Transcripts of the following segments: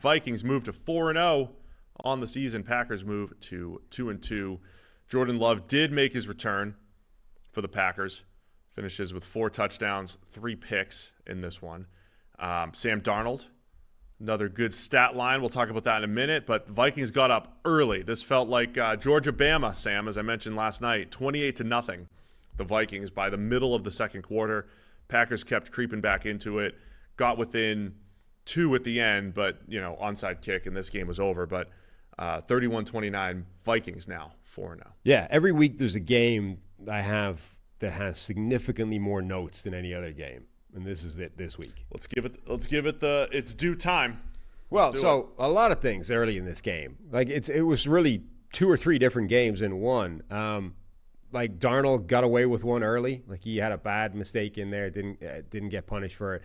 Vikings move to 4-0 on the season. Packers move to 2-2. Jordan Love did make his return for the Packers. Finishes with 4 touchdowns, 3 picks in this one. Sam Darnold, another good stat line. We'll talk about that in a minute. But Vikings got up early. This felt like Georgia-Bama, Sam, as I mentioned last night. 28-0, the Vikings by the middle of the second quarter. Packers kept creeping back into it. Got within 2 at the end, but, onside kick, and this game was over. But 31-29, Vikings now 4-0. Yeah, every week there's a game I have that has significantly more notes than any other game, and this is it this week. Let's give it its due time. Well, so a lot of things early in this game. Like it was really 2 or 3 different games in one. Like Darnold got away with one early. Like he had a bad mistake in there, didn't get punished for it.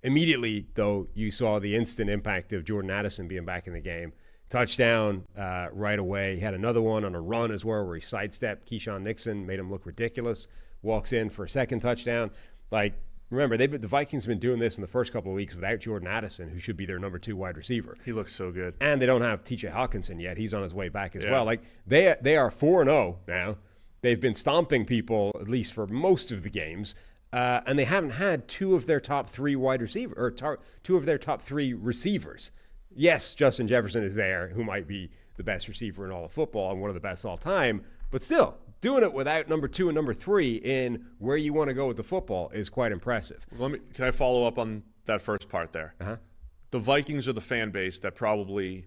Immediately, though, you saw the instant impact of Jordan Addison being back in the game. Touchdown right away. He had another one on a run as well where he sidestepped Keyshawn Nixon, made him look ridiculous. Walks in for a second touchdown. Like, remember, the Vikings have been doing this in the first couple of weeks without Jordan Addison, who should be their number 2 wide receiver. He looks so good. And they don't have T.J. Hawkinson yet. He's on his way back as well. Like, they are 4-0 now. They've been stomping people, at least for most of the games. And they haven't had 2 of their top 3 wide receivers, or 2 of their top 3 receivers. Yes, Justin Jefferson is there, who might be the best receiver in all of football and one of the best all time. But still, doing it without number 2 and number 3 in where you want to go with the football is quite impressive. Can I follow up on that first part there? Uh-huh. The Vikings are the fan base that probably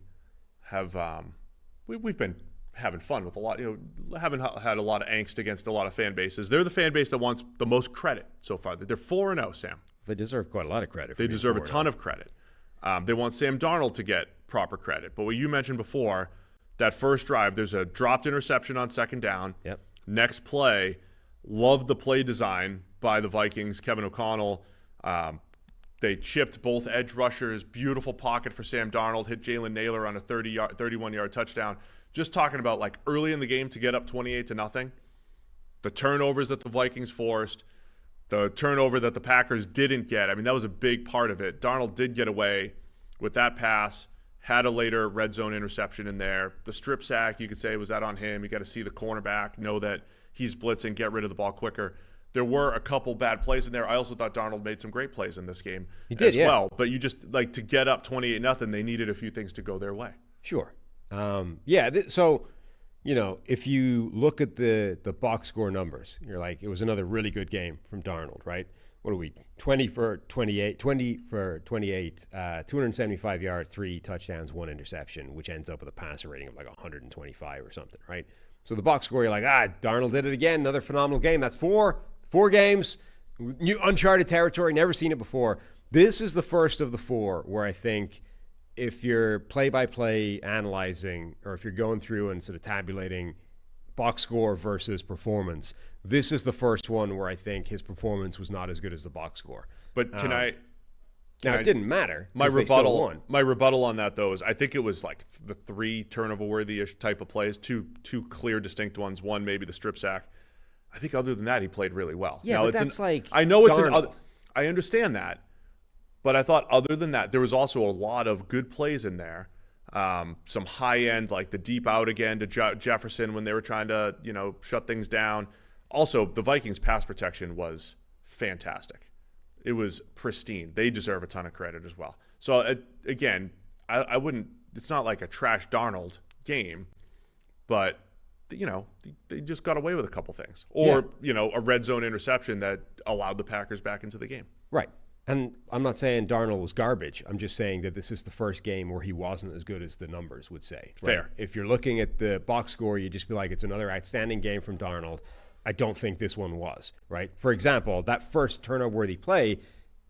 have we've been having fun with a lot. Haven't had a lot of angst against a lot of fan bases. They're the fan base that wants the most credit so far. They're 4-0, Sam. They deserve quite a lot of credit. They deserve a ton of credit. They want Sam Darnold to get proper credit. But what you mentioned before, that first drive, there's a dropped interception on second down. Yep. Next play, loved the play design by the Vikings. Kevin O'Connell, they chipped both edge rushers. Beautiful pocket for Sam Darnold. Hit Jalen Naylor on a 31-yard touchdown. Just talking about like early in the game to get up 28-0. The turnovers that the Vikings forced. The turnover that the Packers didn't get. I mean, that was a big part of it. Darnold did get away with that pass, had a later red zone interception in there. The strip sack, you could say, was that on him? You got to see the cornerback, know that he's blitzing, get rid of the ball quicker. There were a couple bad plays in there. I also thought Darnold made some great plays in this game well. But you just, like, to get up 28-0, they needed a few things to go their way. Sure. So, if you look at the box score numbers, you're like, it was another really good game from Darnold, right? What are we, 20 for 28, 275 yards, 3 touchdowns, 1 interception, which ends up with a passer rating of like 125 or something, right? So the box score, you're like, Darnold did it again, another phenomenal game. That's 4 games, new uncharted territory, never seen it before. This is the first of the 4 where I think if you're play-by-play analyzing, or if you're going through and sort of tabulating box score versus performance, this is the first one where I think his performance was not as good as the box score. But it didn't matter. My rebuttal on that, though, is I think it was like the 3 turnover-worthy-ish type of plays, two clear, distinct ones. One, maybe the strip sack. I think other than that, he played really well. Yeah, but that's like I know it's Darnold. I understand that. But I thought other than that, there was also a lot of good plays in there. Some high-end, like the deep out again to Jefferson when they were trying to, shut things down. Also, the Vikings' pass protection was fantastic. It was pristine. They deserve a ton of credit as well. So, again, I wouldn't – it's not like a trash Darnold game, but, they just got away with a couple things. Or, a red zone interception that allowed the Packers back into the game. Right. And I'm not saying Darnold was garbage. I'm just saying that this is the first game where he wasn't as good as the numbers would say. Right? Fair. If you're looking at the box score, you just be like, it's another outstanding game from Darnold. I don't think this one was, right? For example, that first turnover-worthy play,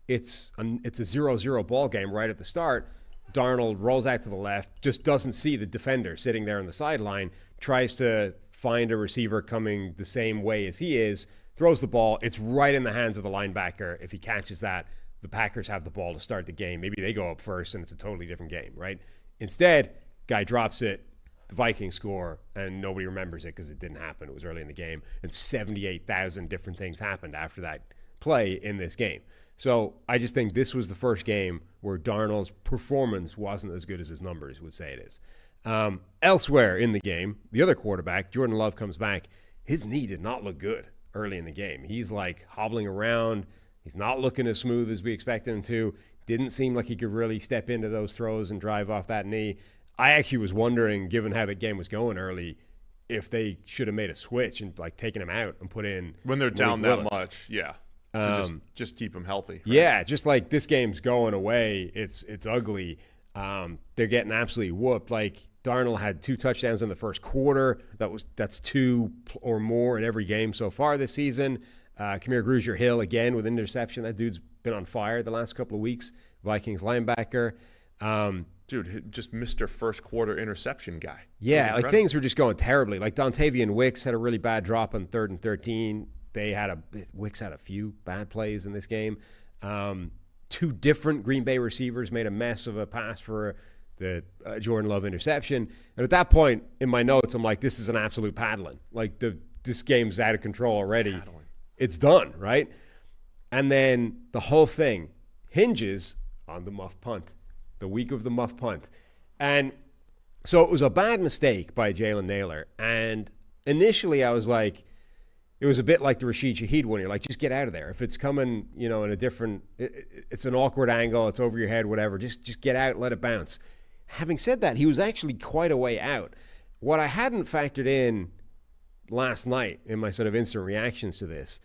it's a 0-0 ball game right at the start. Darnold rolls out to the left, just doesn't see the defender sitting there on the sideline, tries to find a receiver coming the same way as he is, throws the ball. It's right in the hands of the linebacker. If he catches that, the Packers have the ball to start the game. Maybe they go up first and it's a totally different game, right? Instead, guy drops it, the Vikings score, and nobody remembers it because it didn't happen. It was early in the game, and 78,000 different things happened after that play in this game. So I just think this was the first game where Darnold's performance wasn't as good as his numbers would say it is. Elsewhere in the game, the other quarterback, Jordan Love, comes back. His knee did not look good early in the game. He's like hobbling around. He's not looking as smooth as we expected him to. Didn't seem like he could really step into those throws and drive off that knee. I actually was wondering, given how the game was going early, if they should have made a switch and like taken him out and put in when they're down Malik that Willis. much. Yeah. To just keep him healthy. Right? Yeah, just like this game's going away, it's ugly. They're getting absolutely whooped. Like Darnold had 2 touchdowns in the first quarter. That's 2 or more in every game so far this season. Kamir Grugier-Hill again with interception. That dude's been on fire the last couple of weeks. Vikings linebacker. Dude, just Mr. First Quarter interception guy. Yeah, like things were just going terribly. Like Dontavian Wicks had a really bad drop on 3rd and 13. Wicks had a few bad plays in this game. 2 different Green Bay receivers made a mess of a pass for the Jordan Love interception. And at that point in my notes, I'm like, this is an absolute paddling. Like this game's out of control already. Paddling. It's done, right? And then the whole thing hinges on the muff punt, the week of the muff punt. And so it was a bad mistake by Jalen Nailor. And initially I was like, it was a bit like the Rashid Shaheed one. You're like, just get out of there. If it's coming, in a different, it's an awkward angle, it's over your head, whatever, just get out, let it bounce. Having said that, he was actually quite a way out. What I hadn't factored in last night in my sort of instant reactions to this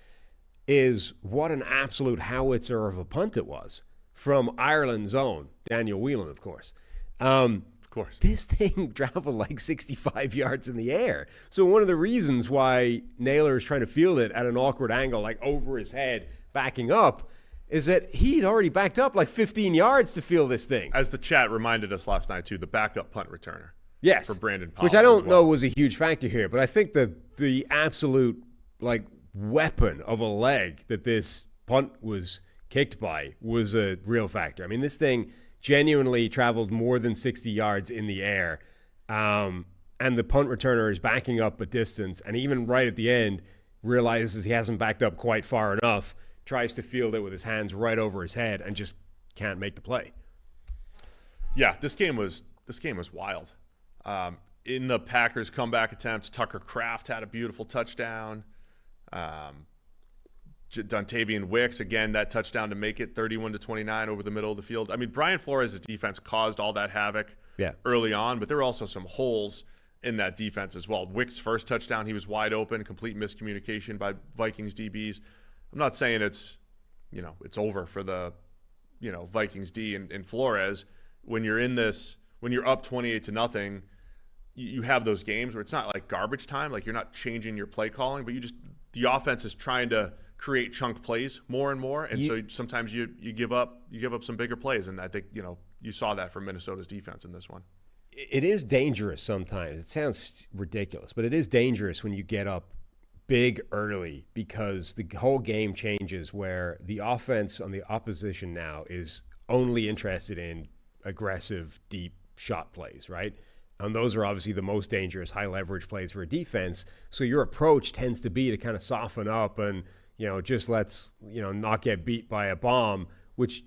is what an absolute howitzer of a punt it was from Ireland's own Daniel Whelan, of course. Of course. This thing traveled like 65 yards in the air. So one of the reasons why Naylor is trying to field it at an awkward angle, like over his head, backing up, is that he'd already backed up like 15 yards to field this thing. As the chat reminded us last night, too, the backup punt returner. Yes. For Brandon Powell. Which I don't know was a huge factor here, but I think that the absolute like weapon of a leg that this punt was kicked by was a real factor. I mean, this thing genuinely traveled more than 60 yards in the air. And the punt returner is backing up a distance, and even right at the end realizes he hasn't backed up quite far enough, tries to field it with his hands right over his head, and just can't make the play. Yeah, this game was wild. In the Packers' comeback attempts, Tucker Kraft had a beautiful touchdown. Dontavian Wicks, again, that touchdown to make it 31-29 over the middle of the field. I mean, Brian Flores' defense caused all that havoc early on, but there were also some holes in that defense as well. Wicks' first touchdown, he was wide open, complete miscommunication by Vikings DBs. I'm not saying it's over for the, Vikings D and Flores. When you're in this, when you're up 28-0, you have those games where it's not like garbage time, like you're not changing your play calling, but the offense is trying to create chunk plays more and more, and so sometimes you give up some bigger plays, and I think you saw that from Minnesota's defense in this one. It is dangerous sometimes. It sounds ridiculous, but it is dangerous when you get up big early, because the whole game changes where the offense on the opposition now is only interested in aggressive, deep shot plays, right? And those are obviously the most dangerous high leverage plays for a defense. So your approach tends to be to kind of soften up and just let's, not get beat by a bomb, which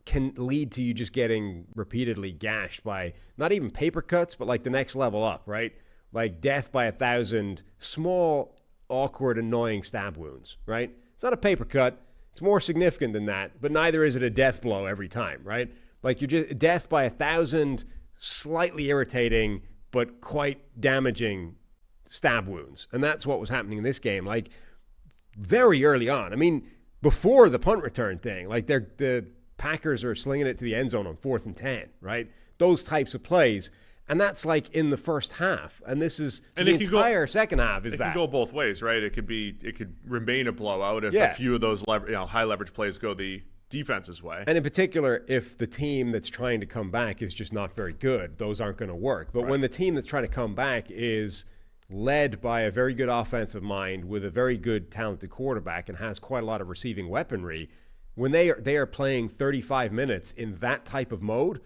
can lead to you just getting repeatedly gashed by not even paper cuts, but like the next level up, right? Like death by 1,000 small, awkward, annoying stab wounds, right? It's not a paper cut. It's more significant than that, but neither is it a death blow every time, right? Like you're just death by 1,000 slightly irritating, but quite damaging stab wounds. And that's what was happening in this game. Like, very early on. I mean, before the punt return thing, like the Packers are slinging it to the end zone on 4th and 10, right? Those types of plays. And that's like in the first half. And this is the entire second half is that. It can go both ways, right? It could remain a blowout if a few of those high leverage plays go the defense's way. And in particular, if the team that's trying to come back is just not very good, those aren't going to work. But when the team that's trying to come back is led by a very good offensive mind with a very good talented quarterback and has quite a lot of receiving weaponry, when they are playing 35 minutes in that type of mode,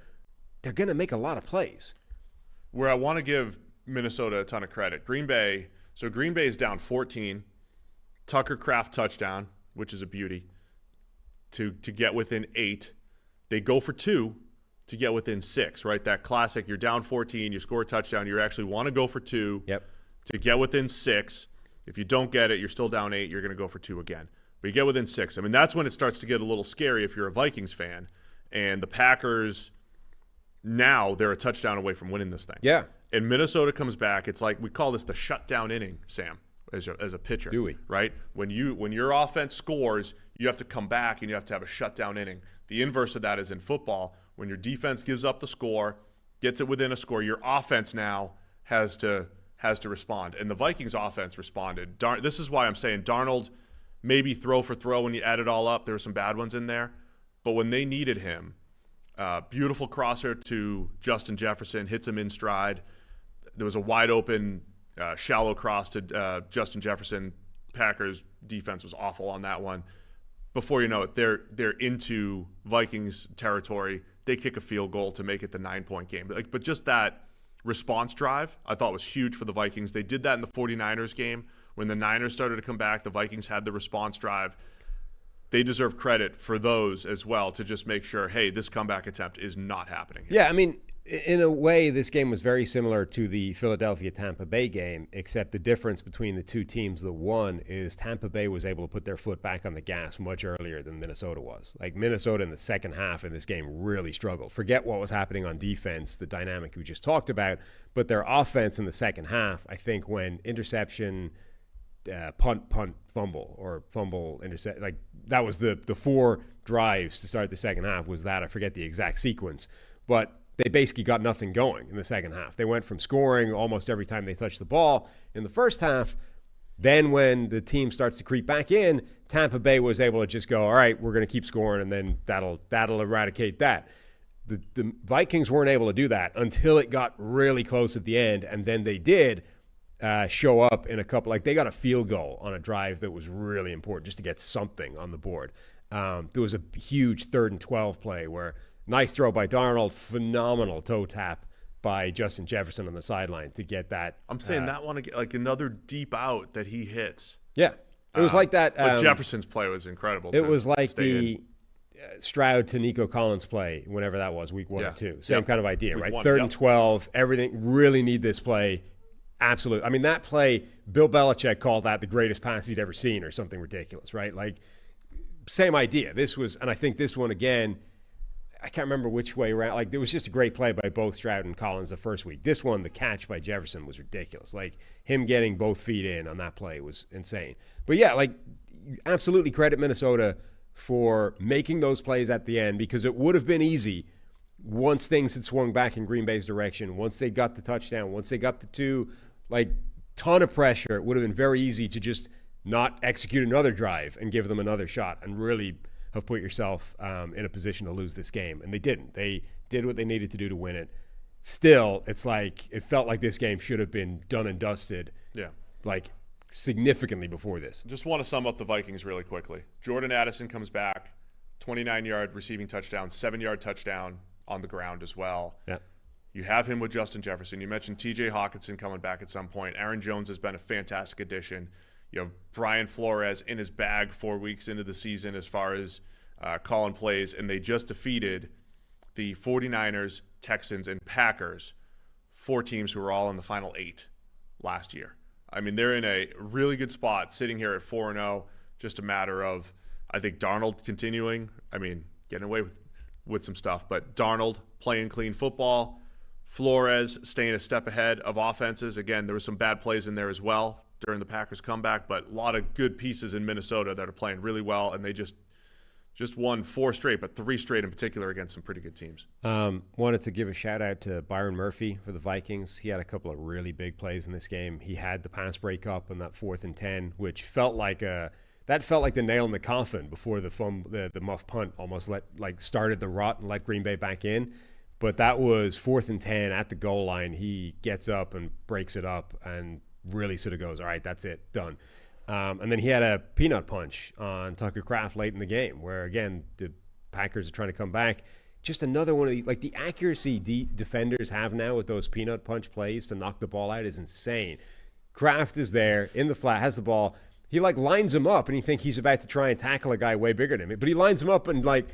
they're going to make a lot of plays. Where I want to give Minnesota a ton of credit. Green Bay is down 14. Tucker Kraft touchdown, which is a beauty. to get within 8. They go for 2 to get within 6, right? That classic, you're down 14, you score a touchdown, you actually want to go for 2 to get within 6. If you don't get it, you're still down 8, you're going to go for 2 again. But you get within 6. I mean, that's when it starts to get a little scary if you're a Vikings fan. And the Packers, now they're a touchdown away from winning this thing. Yeah. And Minnesota comes back. It's like we call this the shutdown inning, Sam, as a pitcher. Do we? Right? When your offense scores, you have to come back and you have to have a shutdown inning. The inverse of that is in football. When your defense gives up the score, gets it within a score, your offense now has to respond. And the Vikings offense responded. This is why I'm saying Darnold maybe throw for throw when you add it all up. There were some bad ones in there. But when they needed him, beautiful crosser to Justin Jefferson, hits him in stride. There was a wide open, shallow cross to Justin Jefferson. Packers defense was awful on that one. Before you know it, they're into Vikings territory. They kick a field goal to make it the 9-point game. But just that response drive, I thought was huge for the Vikings. They did that in the 49ers game. When the Niners started to come back, the Vikings had the response drive. They deserve credit for those as well to just make sure, hey, this comeback attempt is not happening here. Yeah, I mean, in a way, this game was very similar to the Philadelphia-Tampa Bay game, except the difference between the two teams that won is Tampa Bay was able to put their foot back on the gas much earlier than Minnesota was. Like, Minnesota in the second half in this game really struggled. Forget what was happening on defense, the dynamic we just talked about, but their offense in the second half, I think when interception, punt, fumble, or fumble, intercept, like that was the 4 drives to start the second half was that. I forget the exact sequence, but they basically got nothing going in the second half. They went from scoring almost every time they touched the ball in the first half. Then when the team starts to creep back in, Tampa Bay was able to just go, all right, we're going to keep scoring, and then that'll eradicate that. The Vikings weren't able to do that until it got really close at the end, and then they did show up in a couple. Like, they got a field goal on a drive that was really important just to get something on the board. There was a huge 3rd and 12 play where nice throw by Darnold, phenomenal toe tap by Justin Jefferson on the sideline to get that. I'm saying that one, like another deep out that he hits. Yeah. It was like that. But Jefferson's play was incredible. It was like the Stroud to Nico Collins play, whenever that was, week 1 or 2. Same kind of idea, right? 3rd and 12, everything, really need this play. Absolutely. I mean, that play, Bill Belichick called that the greatest pass he'd ever seen or something ridiculous, right? Like, same idea. This was, and I think this one again, I can't remember which way around. Like, there was just a great play by both Stroud and Collins the first week. This one, the catch by Jefferson was ridiculous. Like, him getting both feet in on that play was insane. But yeah, like, absolutely credit Minnesota for making those plays at the end, because it would have been easy once things had swung back in Green Bay's direction, once they got the touchdown, once they got the 2, like, ton of pressure. It would have been very easy to just not execute another drive and give them another shot and really have put yourself in a position to lose this game. And they didn't. They did what they needed to do to win it. Still, it's like, it felt like this game should have been done and dusted. Yeah. Like, significantly before this. Just want to sum up the Vikings really quickly. Jordan Addison comes back, 29-yard receiving touchdown, 7-yard touchdown on the ground as well. Yeah. You have him with Justin Jefferson. You mentioned T.J. Hawkinson coming back at some point. Aaron Jones has been a fantastic addition. You have Brian Flores in his bag 4 weeks into the season as far as calling plays, and they just defeated the 49ers, Texans, and Packers, 4 teams who were all in the final 8 last year. I mean, they're in a really good spot sitting here at 4-0. Just a matter of, I think, Darnold continuing. I mean, getting away with some stuff, but Darnold playing clean football, Flores staying a step ahead of offenses. Again, there were some bad plays in there as well during the Packers comeback, but a lot of good pieces in Minnesota that are playing really well, and they just won 4 straight, but 3 straight in particular against some pretty good teams. Wanted to give a shout out to Byron Murphy for the Vikings. He had a couple of really big plays in this game. He had the pass breakup on that 4th and 10, which felt like the nail in the coffin before the muff punt almost started the rot and let Green Bay back in. But that was 4th and 10 at the goal line. He gets up and breaks it up and really sort of goes, all right, that's it, done. And then he had a peanut punch on Tucker Kraft late in the game where, again, the Packers are trying to come back. Just another one of these, like, the accuracy defenders have now with those peanut punch plays to knock the ball out is insane. Kraft is there in the flat, has the ball, He like lines him up, and you think he's about to try and tackle a guy way bigger than him, but he lines him up and like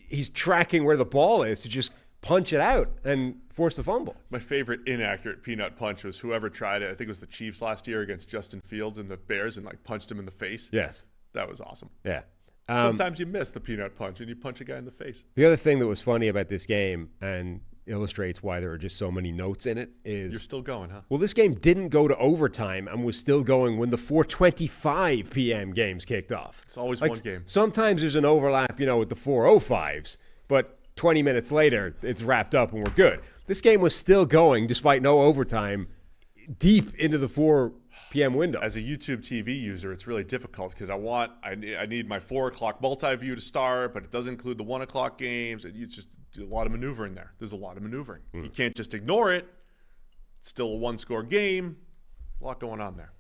he's tracking where the ball is to just punch it out and force the fumble. My favorite inaccurate peanut punch was whoever tried it. I think it was the Chiefs last year against Justin Fields and the Bears, and like punched him in the face. Yes, that was awesome. Yeah. Sometimes you miss the peanut punch and you punch a guy in the face. The other thing that was funny about this game and illustrates why there are just so many notes in it is you're still going, huh? Well, this game didn't go to overtime and was still going when the 4:25 p.m. games kicked off. It's always like, one game. Sometimes there's an overlap, with the 4:05s, but 20 minutes later it's wrapped up and we're good. This game was still going despite no overtime deep into the 4 p.m. window. As a YouTube TV user, it's really difficult because I need my 4 o'clock multi-view to start, but it doesn't include the 1 o'clock games. It's just a lot of maneuvering there. There's a lot of maneuvering. You can't just ignore it. It's still a 1-score game. A lot going on there.